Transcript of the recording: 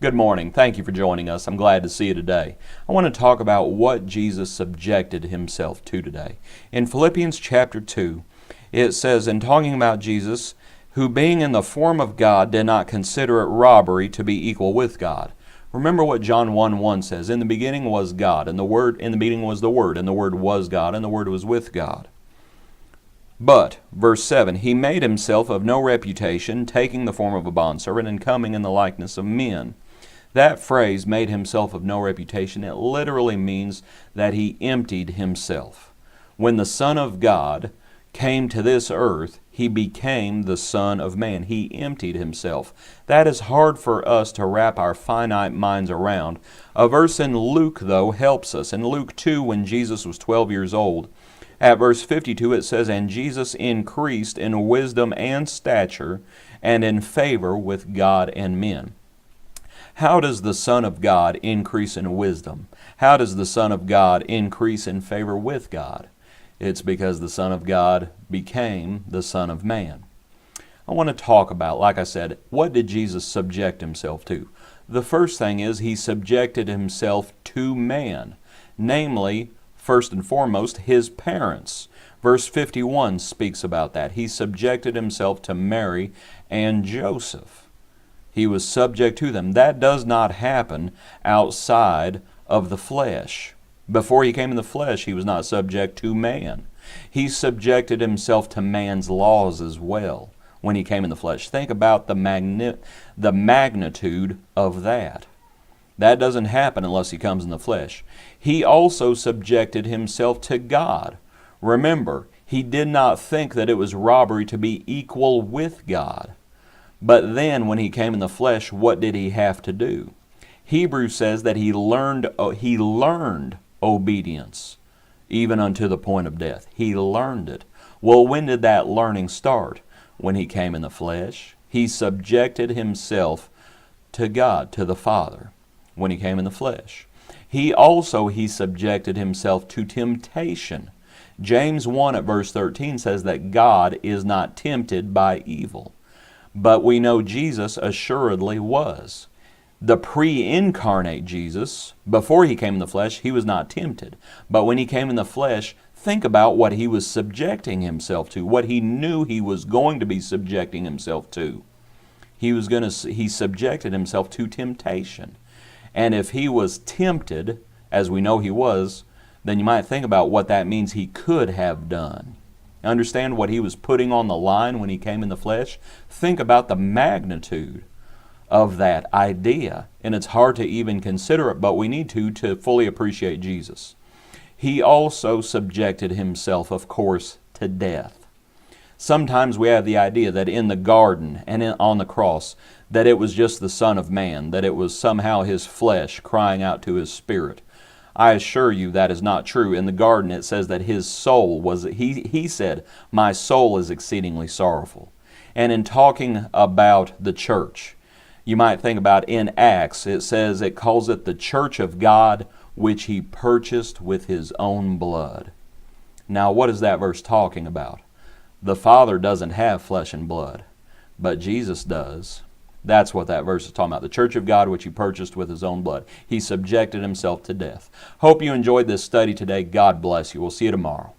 Good morning. Thank you for joining us. I'm glad to see you today. I want to talk about what Jesus subjected himself to today. In Philippians chapter 2, it says, in talking about Jesus, who being in the form of God did not consider it robbery to be equal with God. Remember what John 1:1 says, in the beginning was God, and in the beginning was the Word, and the Word was God, and the Word was with God. But, verse 7, he made himself of no reputation, taking the form of a bondservant, and coming in the likeness of men. That phrase, made himself of no reputation, it literally means that he emptied himself. When the Son of God came to this earth, he became the Son of Man. He emptied himself. That is hard for us to wrap our finite minds around. A verse in Luke, though, helps us. In Luke 2, when Jesus was 12 years old, at verse 52 it says, and Jesus increased in wisdom and stature and in favor with God and men. How does the Son of God increase in wisdom? How does the Son of God increase in favor with God? It's because the Son of God became the Son of Man. I want to talk about, like I said, what did Jesus subject himself to? The first thing is he subjected himself to man, namely, first and foremost, his parents. Verse 51 speaks about that. He subjected himself to Mary and Joseph. He was subject to them. That does not happen outside of the flesh. Before he came in the flesh, he was not subject to man. He subjected himself to man's laws as well when he came in the flesh. Think about the magnitude of that. That doesn't happen unless he comes in the flesh. He also subjected himself to God. Remember, he did not think that it was robbery to be equal with God. But then when he came in the flesh, what did he have to do? Hebrews says that he learned obedience, even unto the point of death. He learned it. Well, when did that learning start? When he came in the flesh. He subjected himself to God, to the Father, when he came in the flesh. He subjected himself to temptation. James 1 at verse 13 says that God is not tempted by evil. But we know Jesus assuredly was. The pre-incarnate Jesus, before he came in the flesh, he was not tempted. But when he came in the flesh, think about what he was subjecting himself to, what he knew he was going to be subjecting himself to. He subjected himself to temptation. And if he was tempted, as we know he was, then you might think about what that means he could have done. Understand what he was putting on the line when he came in the flesh? Think about the magnitude of that idea. And it's hard to even consider it, but we need to fully appreciate Jesus. He also subjected himself, of course, to death. Sometimes we have the idea that in the garden and on the cross, that it was just the Son of Man, that it was somehow his flesh crying out to his spirit. I assure you that is not true. In the garden it says that his soul was, he said, my soul is exceedingly sorrowful. And in talking about the church, you might think about in Acts, it calls it the church of God, which he purchased with his own blood. Now what is that verse talking about? The Father doesn't have flesh and blood, but Jesus does. That's what that verse is talking about. The church of God, which he purchased with his own blood. He subjected himself to death. Hope you enjoyed this study today. God bless you. We'll see you tomorrow.